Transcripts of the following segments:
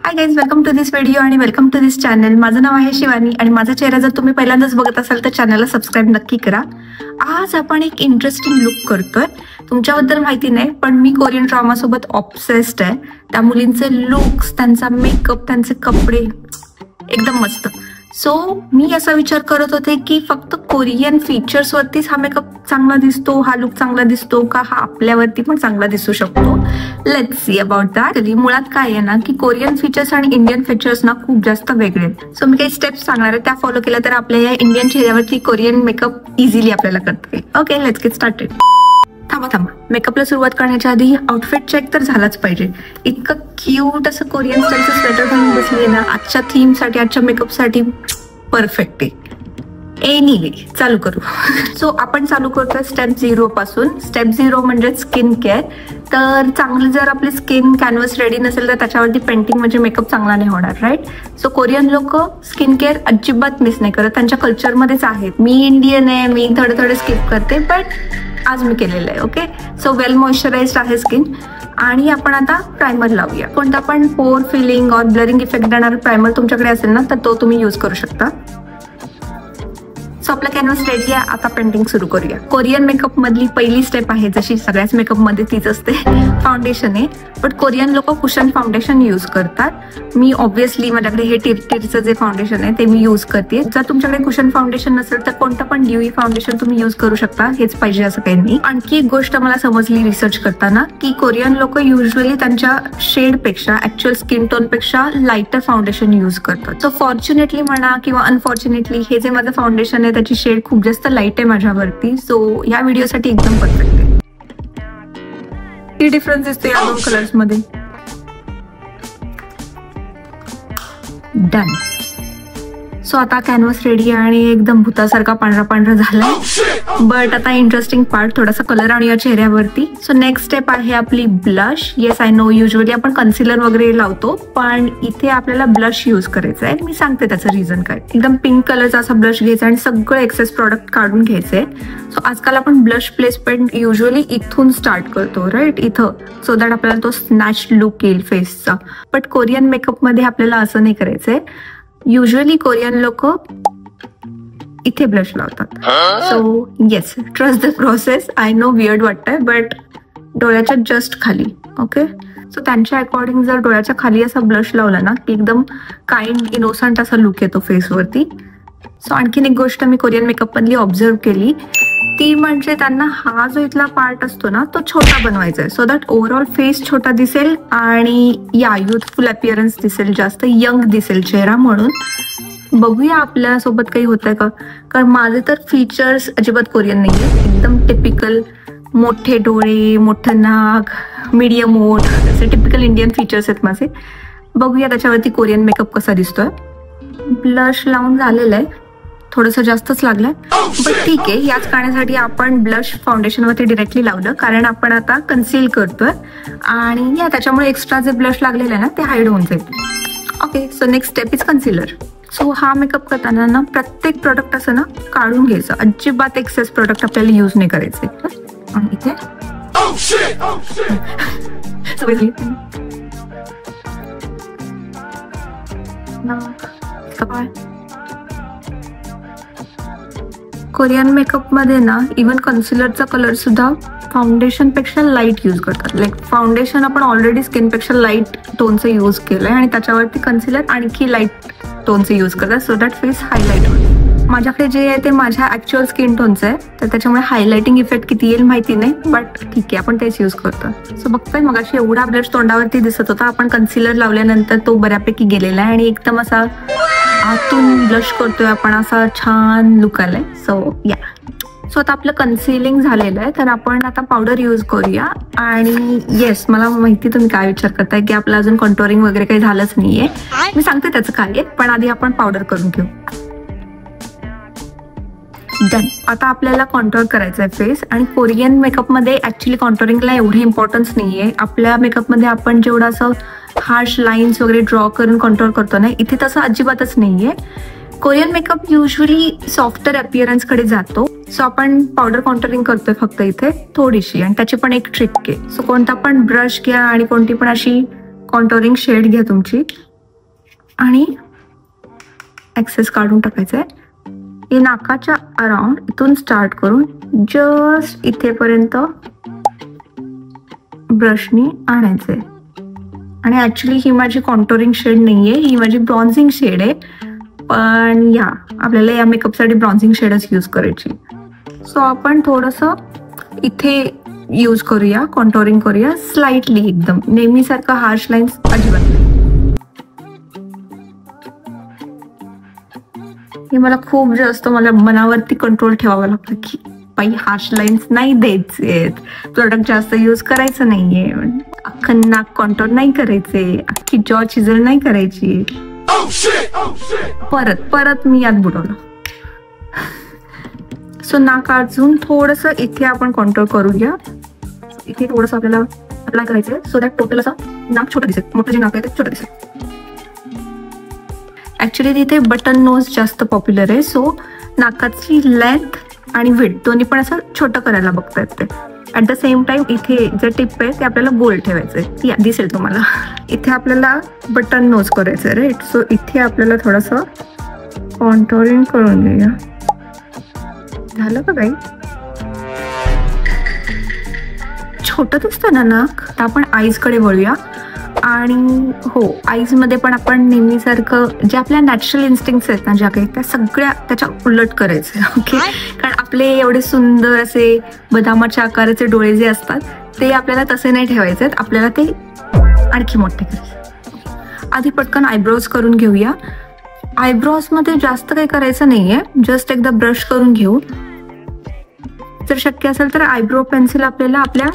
High guys, welcome to this video आणि welcome to this channel. माझं नाव आहे शिवानी आणि माझा चेहरा जर तुम्ही पहिल्यांदाच बघत असाल तर चॅनलला सबस्क्राईब नक्की करा. आज आपण एक इंटरेस्टिंग लुक करतोय. तुमच्याबद्दल माहिती नाही पण मी कोरियन ड्रामा सोबत ऑब्सेस्ड आहे. त्या मुलींचे लुक्स, त्यांचा मेकअप, त्यांचे कपडे एकदम मस्त. सो मी असा विचार करत होते की फक्त कोरियन फीचर्स वरतीच हा मेकअप चांगला दिसतो, हा लुक चांगला दिसतो का हा आपल्यावरती पण चांगला दिसू शकतो. Let's see about that. मुळात काय आहे ना की कोरियन फीचर्स आणि इंडियन फीचर्स ना खूप जास्त वेगळे आहेत. सो मी काही स्टेप्स सांगणार आहे, त्या फॉलो केल्या तर आपल्या या इंडियन चेहऱ्यावरती कोरियन मेकअप इझिली आपल्याला करता येईल. Okay, let's get started. थांबा, मेकअपला सुरुवात करण्याच्या आधी आउटफिट चेक तर झालाच पाहिजे. इतकं क्यूट असं कोरियन स्टाईलचं स्वेटर घालून बसली ना, आजच्या थीम साठी, आजच्या मेकअप साठी परफेक्ट आहे. एनिवे चालू करू. सो आपण चालू करतोय स्टेप 0 पासून. स्टेप 0 म्हणजे स्किन केअर. तर चांगलं जर आपली स्किन कॅनव्हस रेडी नसेल तर त्याच्यावरती पेंटिंग म्हणजे मेकअप चांगला नाही होणार, राईट. सो कोरियन लोक स्किन केअर अजिबात मिस नाही करत, त्यांच्या कल्चरमध्येच आहेत. मी इंडियन आहे, मी थोडे स्किप करते, बट आज मी केलेलं आहे. ओके, सो वेल मॉइश्चराइज्ड आहे स्किन. आणि आपण आता प्रायमर लावूया. कोणता पण पोर फिलिंग और ब्लरिंग इफेक्ट देणारा प्रायमर तुमच्याकडे असेल ना तर तो तुम्ही यूज करू शकता. सो आपला कॅनव्हास रेडी आहे. आता पेंटिंग सुरू करूया. कोरियन मेकअप मधली पहिली स्टेप आहे, जशी सगळ्याच मेकअप मध्ये तीच असते, फाउंडेशन आहे. बट कोरियन लोक कुशन फाउंडेशन यूज करतात. मी ऑब्व्हियसली माझ्याकडे हे टिरचं जे फाउंडेशन आहे ते मी यूज करते. जर तुमच्याकडे कुशन फाउंडेशन नसेल तर कोणतं पण ड्यूई फाउंडेशन तुम्ही यूज करू शकता. हेच पाहिजे असं काही नाही. आणखी एक गोष्ट मला समजली रिसर्च करताना की कोरियन लोक युजली त्यांच्या शेड पेक्षा, ऍक्च्युअल स्किन टोन पेक्षा लाइटर फाउंडेशन यूज करतात. सो फॉर्च्युनेटली म्हणा किंवा अनफॉर्च्युनेटली हे जे माझं फाउंडेशन आहे त्याची शेड खूप जास्त लाईट आहे माझ्यावरती. सो ह्या व्हिडिओसाठी एकदम परफेक्ट आहे. किती डिफरन्स दिसतो या दोन कलर्स मध्ये. डन. सो आता कॅनव्हास रेडी आणि एकदम भूतासारखा पांढरा झालाय. बट आता इंटरेस्टिंग पार्ट, थोडासा कलर आणूया चेहऱ्यावरती. सो नेक्स्ट स्टेप आहे आपली blush. Yes, I know usually आपण कन्सिलर वगैरे लावतो पण इथे आपल्याला ब्लश यूज करायचं आहे. मी सांगते त्याचं रिझन काय. एकदम पिंक कलरचा असा ब्लश घ्यायचा आणि सगळं एक्सेस प्रॉडक्ट काढून घ्यायचंय. सो आजकाल आपण ब्लश प्लेसमेंट युजली इथून स्टार्ट करतो, राईट, इथं, सो दॅट आपल्याला तो स्नॅच लुक येईल फेसचा. बट कोरियन मेकअप मध्ये आपल्याला असं नाही करायचंय. युजली कोरियन लोक इथे ब्लश लावतात. So yes, trust the process. I know weird वाटतंय बट डोळ्याच्या जस्ट खाली. ओके, सो त्यांच्या अकॉर्डिंग जर डोळ्याच्या खाली असा ब्लश लावला ना की एकदम काइंड इनोसंट असा लुक येतो फेसवरती. सो आणखीन एक गोष्ट मी कोरियन मेकअप मधली ऑब्झर्व केली ती म्हणजे त्यांना हा जो इथला पार्ट असतो ना तो छोटा बनवायचा आहे. सो दॅट ओव्हरऑल फेस छोटा दिसेल आणि या युथफुल अपिअरन्स दिसेल, जास्त यंग दिसेल चेहरा. म्हणून बघूया आपल्या सोबत काही होतंय का. कारण माझे तर फीचर्स अजिबात कोरियन नाहीये. एकदम टिपिकल मोठे डोळे, मोठं नाक, मीडियम ओठ, असे टिपिकल इंडियन फीचर्स आहेत माझे. बघूया त्याच्यावरती कोरियन मेकअप कसा दिसतोय. ब्लश लावून झालेलं आहे, थोडंसं जास्तच लागलंय बट ठीक आहे. याच कारणासाठी आपण ब्लश फाउंडेशन वरती डिरेक्टली लावलं कारण आपण आता कन्सील करतोय आणि या त्याच्यामुळे एक्स्ट्रा जे ब्लश लागलेलं आहे ना ते हाईड होऊन जाईल. Okay, so next step is concealer. So हा मेकअप करताना ना प्रत्येक प्रोडक्ट असं ना काढून घ्यायचं. अजिबात एक्सेस प्रोडक्ट आपल्याला यूज नाही करायचे. आणि इथे कोरियन मेकअप मध्ये ना इव्हन कन्सिलरचा कलर सुद्धा फाउंडेशन पेक्षा लाईट यूज करतात. लाईक फाउंडेशन आपण ऑलरेडी स्किन पेक्षा लाईट टोनचं यूज केलंय आणि त्याच्यावरती कन्सिलर आणखी लाईट टोनचं यूज करतात सो दॅट फेस हायलाईट होईल. माझ्याकडे जे आहे ते माझ्या ऍक्च्युअल स्किन टोनचं आहे तर त्याच्यामुळे हायलायटिंग इफेक्ट किती येईल माहिती नाही बट ठीक आहे, आपण तेच यूज करतो. सो बघतोय मगाशी एवढा ब्लश तोंडावरती दिसत होता, आपण कन्सिलर लावल्यानंतर तो बऱ्यापैकी गेलेला आहे आणि एकदम असा आतून ब्लश करतोय आपण, असा छान लुक आलाय. सो या, सो आता आपलं कन्सिलिंग झालेलं आहे तर आपण आता पावडर यूज करूया. आणि येस, मला माहिती तुम्ही काय विचार करताय की आपलं अजून कंटोरिंग वगैरे काही झालंच नाहीये. मी सांगते त्याचं काय आहे, पण आधी आपण पावडर करून घेऊ. डन. आता आपल्याला कॉन्टोर करायचं आहे फेस. आणि कोरियन मेकअपमध्ये ऍक्च्युली कॉन्टोरिंगला एवढे इम्पॉर्टन्स नाहीये. आपल्या मेकअपमध्ये आपण जेवढं असं हार्श लाईन्स वगैरे ड्रॉ करून कॉन्टोर करतो ना, इथे तसं अजिबातच नाहीये. Korean makeup usually softer appearance कडे जातो. सो आपण पावडर कॉन्टोरिंग करतोय फक्त इथे थोडीशी, आणि त्याची पण एक ट्रिक आहे. सो कोणता पण ब्रश घ्या आणि कोणती पण अशी कॉन्टोरिंग शेड घ्या तुमची आणि एक्सेस काढून टाकायचं आहे. हे नाकाच्या अराउंड इथून स्टार्ट करून जस्ट इथेपर्यंत ब्रशनी आणायचंय. आणि ऍक्च्युली ही माझी कॉन्टोरिंग शेड नाहीये, ही माझी ब्रॉन्झिंग शेड आहे. पण या आपल्याला या मेकअपसाठी ब्रॉन्झिंग शेडच यूज करायची. सो आपण थोडंसं इथे यूज करूया, कॉन्टोरिंग करूया स्लाइटली, एकदम नेहमीसारखं हार्श लाईन्स अजिबात नाही. हे मला खूप जास्त मला मनावरती कंट्रोल ठेवावं लागतं की बाई हार्श लाईन्स नाही द्यायचे, प्रोडक्ट जास्त यूज करायचं नाहीये, अख्खं नाक कॉन्टोर नाही करायचे, अख्खी जॉ चिजल नाही करायची. परत मी यात बुडवलं. सो नाक अजून थोडस इथे आपण कॉन्टोर करूया. इथे थोडस आपल्याला अप्लाय करायचंय सो दॅट टोटल असं नाक छोटं दिसेल, मोठं जे नाक आहे ते छोटं दिसेल. ऍक्च्युली तिथे बटन नोज जास्त पॉप्युलर आहे. सो नाकाची लेंथ आणि विड्थ दोन्ही पण असं छोटं करायला बघतात ते. ऍट द सेम टाइम इथे जे टिप आहे ते आपल्याला गोल ठेवायचंय. या दिसेल तुम्हाला. इथे आपल्याला बटन नोज करायचंय राईट. सो इथे आपल्याला थोडंसं कॉन्टोरिंग करून घेऊया. झालं का काही? छोटं दिसतं ना नाक. तर आपण आईज कडे वळूया. आणि हो, आईज मध्ये पण आपण नेहमीसारखं जे आपल्या नॅचरल इन्स्टिंक्ट्स आहेत ना ज्या काही, त्या सगळ्या त्याच्या उलट करायचं. ओके, कारण आपले एवढे सुंदर असे बदामाच्या आकाराचे डोळे जे असतात ते आपल्याला तसे नाही ठेवायचे आहेत, आपल्याला ते आणखी मोठे करायचे. आधी पटकन आयब्रोज करून घेऊया. आयब्रोज मध्ये जास्त काही करायचं नाहीये, जस्ट एकदा ब्रश करून घेऊ. जर शक्य असेल तर आयब्रो पेन्सिल आपल्याला आपल्या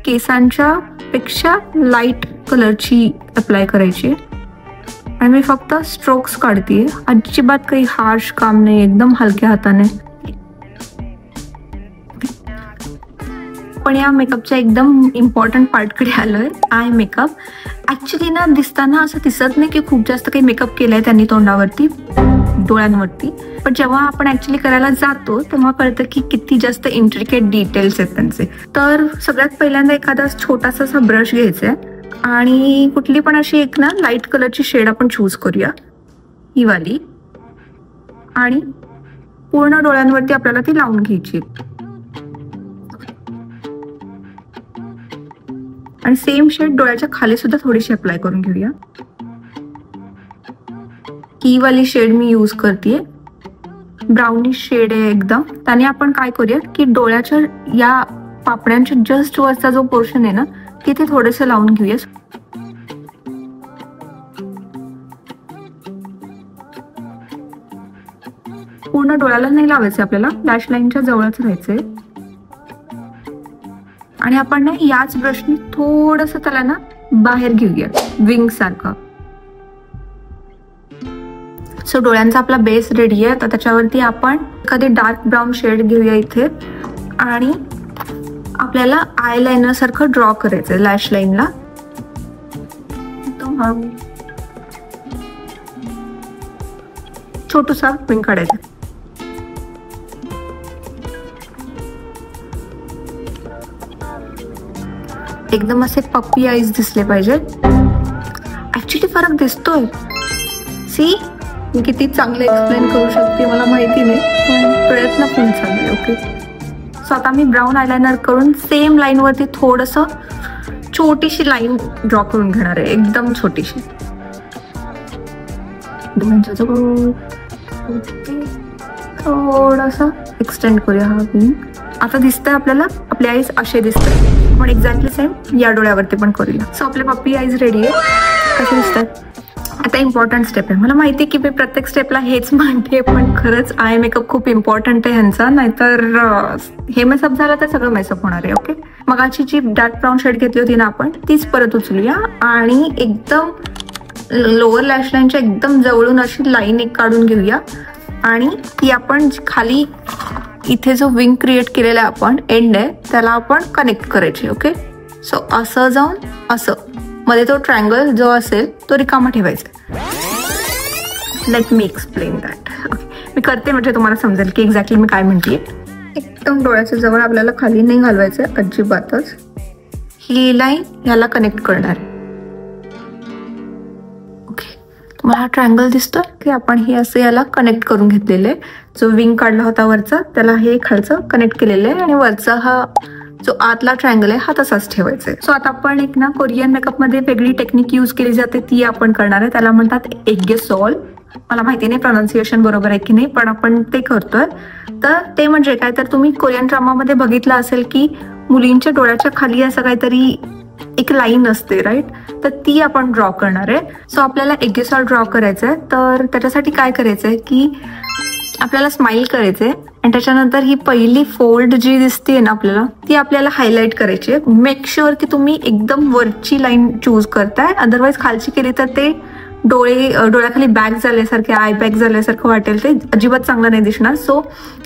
केसांच्या पेक्षा लाईट कलरची अप्लाय करायची. आणि मी फक्त स्ट्रोक्स काढते, अजिबात काही हार्श काम नाही, एकदम हलक्या हाताने. पण या मेकअपच्या एकदम इम्पॉर्टंट पार्टकडे आलोय, आय मेकअप. ऍक्च्युली ना दिसताना असं दिसत नाही की खूप जास्त काही मेकअप केलंय त्यांनी तोंडावरती, डोळ्यांवरती. पण जेव्हा आपण ऍक्च्युली करायला जातो तेव्हा कळतं की किती जास्त इंट्रिकेट डिटेल्स आहेत त्यांचे. तर सगळ्यात पहिल्यांदा एखादा छोटासा असा ब्रश घ्यायचा आहे आणि कुठली पण अशी एक ना लाईट कलरची शेड आपण चूज करूया, ही वाली. आणि पूर्ण डोळ्यांवरती आपल्याला ती लावून घ्यायची. आणि सेम शेड डोळ्याच्या खाली सुद्धा थोडीशी अप्लाय करून घेऊया. ही वाली शेड मी यूज करते, ब्राउनिश शेड आहे एकदम. त्याने आपण काय करूया की डोळ्याच्या या पापड्यांच्या जस्ट वरचा जो पोर्शन आहे ना तिथे थोडंसं लावून घेऊया. पूर्ण डोळ्याला नाही लावायचं, आपल्याला लॅश लाईनच्या जवळच राहायचंय. आणि आपण ना याच ब्रशनी थोडस त्याला ना बाहेर घेऊया, विंग सारखं. सो डोळ्यांचा आपला बेस रेडी आहे. तर त्याच्यावरती आपण एखादी डार्क ब्राऊन शेड घेऊया इथे. आणि आपल्याला आय लाइनर सारखं ड्रॉ करायचंय लॅश लाईनला. छोटूसा विंग काढायचा. एकदम असे पप्पी आईज दिसले पाहिजेत. ऍक्च्युली फरक दिसतोय. सी, मी किती चांगलं एक्सप्लेन करू शकते मला माहिती नाही, पण प्रयत्न पण चालू आहे. ओके, सो आता मी ब्राऊन आयलायनर करून सेम लाईन वरती थोडस छोटीशी लाईन ड्रॉ करून घेणार आहे, एकदम छोटीशी. थोडासा एक्सटेंड करूया हा विंग. आता दिसतंय आपल्याला आपले आईज असे दिसतात. पण एक्झॅक्टली सेम या डोळ्यावरती पण करूया. सो आपले पप्पी आईज रेडी आहे. कसे दिसतात? आता इम्पॉर्टंट स्टेप आहे. मला माहिती आहे की मी प्रत्येक स्टेपला हेच म्हणते, पण खरंच आय मेकअप खूप इम्पॉर्टंट आहे ह्यांचा, नाहीतर हे मेसअप झालं तर सगळं मेसअप होणार आहे. ओके, मगाची जी डार्क ब्राऊन शेड घेतली होती ना आपण, तीच परत उचलूया आणि एकदम लोअर लॅश लाईनच्या एकदम जवळून अशी लाईन एक काढून घेऊया. आणि ती आपण खाली इथे जो विंग क्रिएट केलेला आपण एंड आहे त्याला आपण कनेक्ट करायचे. ओके, सो असं जाऊन असं मध्ये तो ट्रायंगल जो असेल तो रिकामा ठेवायचा. Let me explain that. मी करते म्हणजे तुम्हाला समजेल की एक्झॅक्टली मी काय म्हणते. एकदम डोळ्याच्या जवळ आपल्याला खाली नाही घालवायचं अजिबातच. ही लाईन ह्याला कनेक्ट करणार आहे. ओके, तुम्हाला हा ट्रायंगल दिसतोय की आपण हे असं याला कनेक्ट करून घेतलेलं आहे. जो विंग काढला होता वरचा त्याला हे खालचं कनेक्ट केलेलं आहे आणि वरचा हा जो आतला ट्रायंगल आहे हा तसाच ठेवायचा आहे. सो आता आपण एक ना कोरियन मेकअप मध्ये वेगळी टेक्निक यूज केली जाते ती आपण करणार आहे. त्याला म्हणतात एग्गेसॉल. मला माहिती नाही प्रोनाउन्सिएशन बरोबर आहे की नाही, पण आपण ते करतोय. तर ते म्हणजे काय, तर तुम्ही कोरियन ड्रामामध्ये बघितलं असेल की मुलींच्या डोळ्याच्या खाली असं काहीतरी एक लाईन असते, राईट? तर ती आपण ड्रॉ करणार आहे. सो आपल्याला एग्गेसॉल ड्रॉ करायचं आहे. तर त्याच्यासाठी काय करायचं आहे की आपल्याला स्माइल करायचंय आणि त्याच्यानंतर ही पहिली फोल्ड जी दिसते ना आपल्याला, ती आपल्याला हायलाइट करायची आहे. मेक शुअर की तुम्ही एकदम वरची लाईन चूज करताय, अदरवाईज खालची केली तर ते डोळ्याखाली बॅग झाल्यासारखे, आय बॅग झाल्यासारखं वाटेल, ते अजिबात चांगलं नाही दिसणार. सो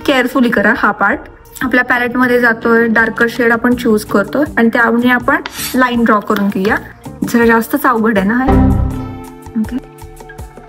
केअरफुली करा हा पार्ट. आपल्या पॅलेटमध्ये जातोय, डार्कर शेड आपण चूज करतोय आणि त्यामुळे आपण लाईन ड्रॉ करून घेऊया. जरा जास्तच अवघड आहे ना हे.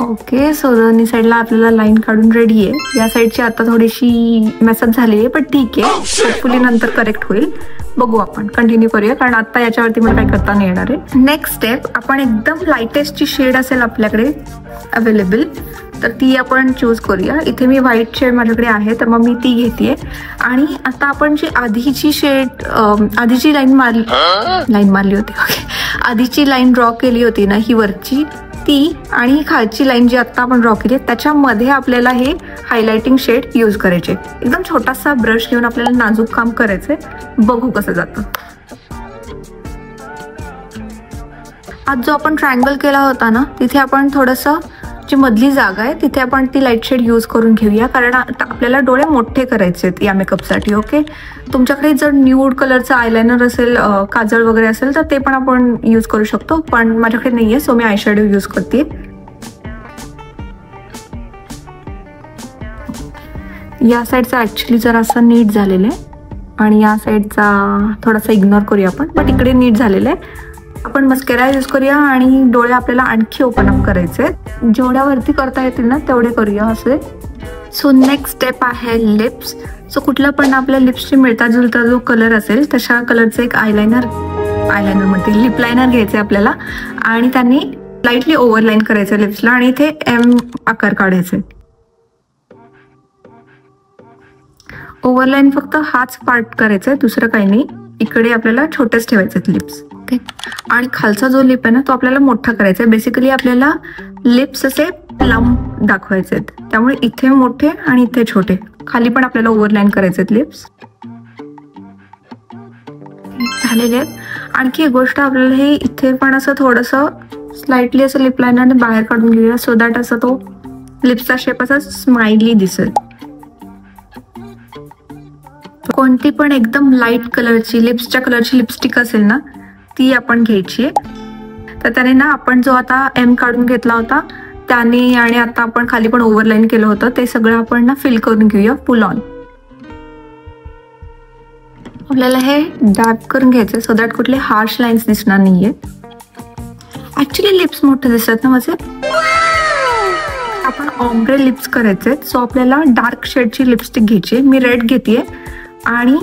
ओके, सो दोन्ही साईडला आपल्याला लाईन काढून रेडी आहे. या साईडची आता थोडीशी मेसअप झाली आहे, पण ठीक आहे, होपफुली नंतर करेक्ट होईल. बघू, आपण कंटिन्यू करूया कारण आता याच्यावरती मला काय करता नाही येणार आहे. नेक्स्ट स्टेप, आपण एकदम लाईटेस्ट जी शेड असेल आपल्याकडे अवेलेबल तर ती आपण चूज करूया. इथे मी व्हाईट शेड माझ्याकडे आहे तर मग मी ती घेतेय. आणि आता आपण जी आधीची शेड आधीची लाईन मारली होती, ओके, आधीची लाईन ड्रॉ केली होती ना ही वरची, ती आणि खालची लाईन जी आता आपण ड्रॉ केली त्याच्यामध्ये आपल्याला हे हायलाइटिंग शेड यूज करायचे. एकदम छोटासा ब्रश घेऊन आपल्याला नाजूक काम करायचंय. बघू कसं जातं. आज जो आपण ट्रायंगल केला होता ना तिथे आपण थोडंसं जी मधली जागा आहे तिथे आपण ती लाईट शेड यूज करून घेऊया कारण आपल्याला डोळे मोठे करायचे आहेत या मेकअपसाठी. ओके, तुमच्याकडे जर न्यूड कलरचं आयलायनर असेल, काजळ वगैरे असेल तर ते पण आपण यूज करू शकतो, पण माझ्याकडे नाहीये सो मी आयशॅडो यूज करते. या साईडचा ऍक्च्युली जर असं नीट झालेलं आहे आणि या साईडचा थोडासा इग्नोर करूया आपण, बट इकडे नीट झालेलं आहे. आपण मस्करा यूज करूया आणि डोळे आपल्याला आणखी ओपन अप करायचे. जेवढ्यावरती करता येतील ना तेवढे करूया असे. सो नेक्स्ट स्टेप आहे लिप्स. सो कुठला पण आपल्या लिप्सची मिळता जुळता जो कलर असेल तशा कलरचं एक आयलायनर म्हणते लिप लायनर घ्यायचे आपल्याला आणि त्यांनी लाईटली ओव्हरलाईन करायचं लिप्सला आणि इथे एम आकार काढायचे. ओव्हरलाईन फक्त हाच पार्ट करायचा आहे, दुसरं काही नाही. इकडे आपल्याला छोटेच ठेवायचे लिप्स. ओके, आणि खालचा जो लिप आहे ना तो आपल्याला मोठा करायचा आहे. बेसिकली आपल्याला लिप्स असे प्लम दाखवायचे आहेत, त्यामुळे इथे मोठे आणि इथे छोटे. खाली पण आपल्याला ओव्हरलाईन करायचे आहेत लिप्स. झालेले आहेत. आणखी एक गोष्ट, आपल्याला हे इथे पण असं थोडंसं स्लाइटली असं लिप लायनर बाहेर काढून घेऊया सो दॅट असं तो लिप्सचा शेप असा स्माइली दिसेल. कोणती पण एकदम लाईट कलरची लिप्सच्या कलरची लिपस्टिक असेल ना ती आपण घ्यायची आहे. तर त्याने ना आपण जो आता एम काढून घेतला होता त्याने आणि आता आपण खाली पण ओव्हरलाईन केलं होतं ते सगळं आपण ना फिल करून घेऊया फुल ऑन. आपल्याला हे डॅप करून घ्यायचं सो दॅट कुठले हार्श लाईन्स दिसणार नाहीये. ऍक्च्युली लिप्स मोठे दिसतात ना माझे. आपण ऑम्ब्रे लिप्स करायचे सो आपल्याला डार्क शेडची लिपस्टिक घ्यायची. मी रेड घेतेय आणि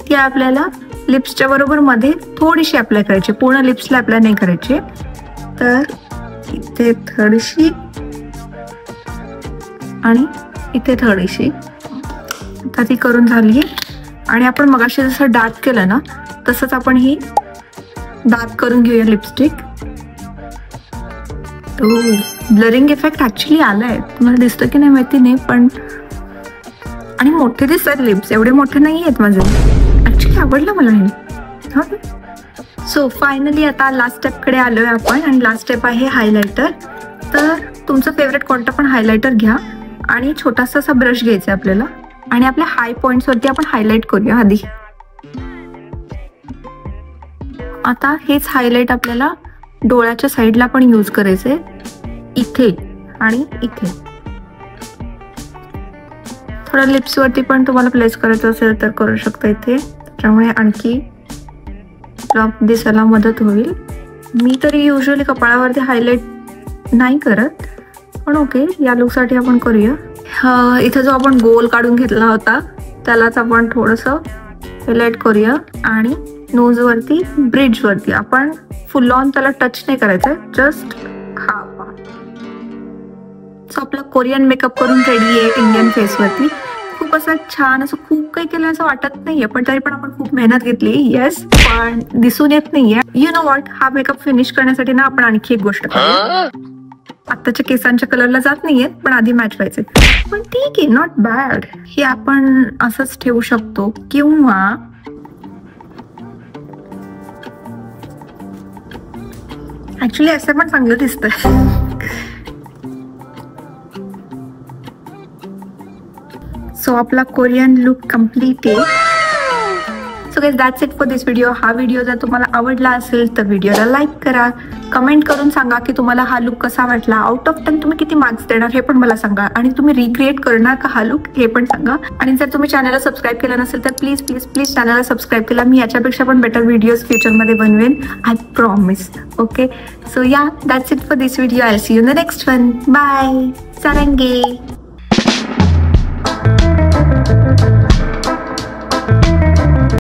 ती आपल्याला लिप्सच्या बरोबर मध्ये थोडीशी अप्लाय करायची, पूर्ण लिप्सला अप्लाय नाही करायची. तर इथे थोडीशी आणि इथे थोडीशी, आता ती करून झाली. आणि आपण मगाशी जसं डार्क केलं ना तसंच आपण ही डार्क करून घेऊया लिपस्टिक. तो ब्लरिंग इफेक्ट ऍक्च्युली आलाय, तुम्हाला दिसतं की नाही माहिती नाही, पण आणि मोठे दिसतात लिप्स, एवढे मोठे नाही आहेत माझे. ऍक्च्युली आवडलं मला हे. सो फायनली आता लास्ट स्टेपकडे आलोय आपण आणि लास्ट स्टेप आहे हायलायटर. तर तुमचं फेवरेट कोणतं पण हायलायटर घ्या आणि छोटासा असा ब्रश घ्यायचा आपल्याला आणि आपल्या हाय पॉइंट्स वरती आपण हायलाइट करूया आधी. आता हेच हायलाइट आपल्याला डोळ्याच्या साईडला पण यूज करायचंय, इथे आणि इथे. थोडं लिप्स वरती पण तुम्हाला प्लेस करायचं असेल तर करू शकता इथे, त्यामुळे आणखी दिसायला मदत होईल. मी तरी युजली कपाळावरती हायलाइट नाही करत, पण ओके या लुकसाठी आपण करूया. इथं जो आपण गोल काढून घेतला होता त्यालाच आपण थोडंसं हायलाइट करूया आणि नोज वरती, ब्रिज वरती आपण फुल ऑन त्याला टच नाही करायचं, जस्ट हा सो आपला कोरियन मेकअप करून रेडी आहे इंडियन फेसवरती. खूप असं छान असं खूप काही केलं असं वाटत नाहीये, पण तरी पण आपण खूप मेहनत घेतली. येस, पण दिसून येत नाहीये. यू नो वॉट, हा मेकअप फिनिश करण्यासाठी ना आपण आणखी एक गोष्ट करूया. आत्ताच्या केसांच्या कलरला जात नाहीये, पण आधी मॅच व्हायचे. पण ठीक आहे, नॉट बॅड. हे आपण असंच ठेवू शकतो किंवा ऍक्च्युली असं पण चांगलं दिसतंय. सो आपला कोरियन लुक कम्प्लीट आहे. So guys, that's it for this video. हा व्हिडिओ जर तुम्हाला आवडला असेल तर व्हिडिओला लाईक करा. कमेंट करून सांगा की तुम्हाला हा लुक कसा वाटला. आउट ऑफ 10 तुम्ही किती मार्क्स देणार हे पण मला सांगा. आणि तुम्ही रिक्रिएट करणार का हा लुक हे पण सांगा. आणि जर तुम्ही चॅनलला सबस्क्राईब केलं नसेल तर प्लीज प्लीज प्लीज चॅनलला सबस्क्राईब केला. मी याच्यापेक्षा पण बेटर व्हिडिओज फ्युचरमध्ये बनवेन, I promise. Okay, so yeah, that's it for this video. I see you in the next one. Bye. सारंगे.